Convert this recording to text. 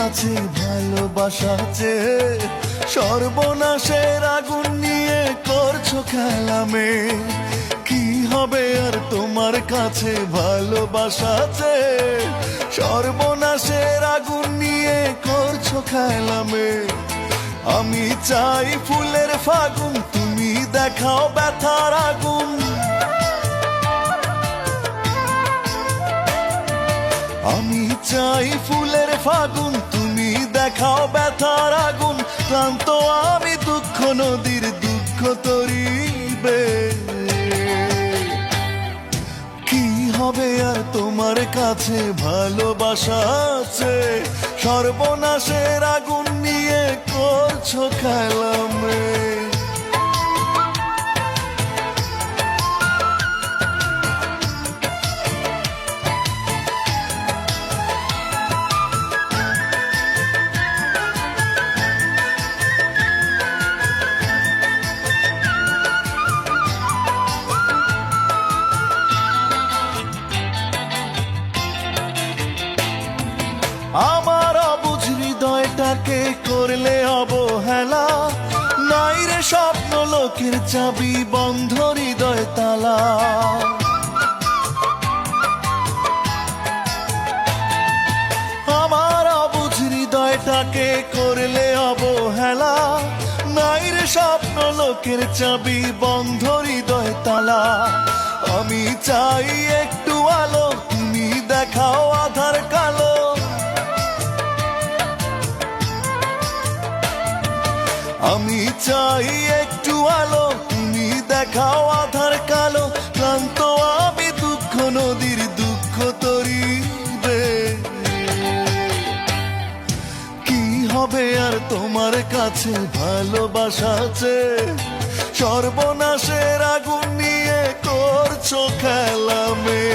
কাছে ভালোবাসা চেয়ে সর্বনাশের আগুন নিয়ে করছো খেলামে। কি হবে আর তোমার কাছে ভালোবাসা চেয়ে সর্বনাশের আগুন নিয়ে করছো খেলামে। আমি চাই ফুলের ফাগুন, তুমি দেখাও ব্যথার আগুন। আমি চাই ফুলের ফাগুন, তুমি দেখাও ব্যথার আগুন। ক্লান্ত আমি দুঃখ নদীর দুঃখ তরিবে। কি হবে আর তোমার কাছে ভালোবাসা আছে, সর্বনাশের আগুন নিয়ে করছো খেলামে। আমার অবুঝ হৃদয়টাকে করলে অবহেলা, নাই রে স্বপ্ন লোকের চাবি বন্ধ হৃদয় তালা। আমার অবুঝ হৃদয়টাকে করলে অবহেলা, নাই রে স্বপ্ন লোকের চাবি বন্ধ হৃদয় তালা। আমি চাই একটু আলো, তুমি দেখাও আধার কালো। আমি চাই একটু আলো, তুমি দেখাও আধার কালো। ক্লান্ত আমি দুঃখ নদীর দুঃখ তরিবে। কি হবে আর তোমার কাছে ভালোবাসা চেয়ে সর্বনাশের আগুন নিয়ে করছো খেলামে।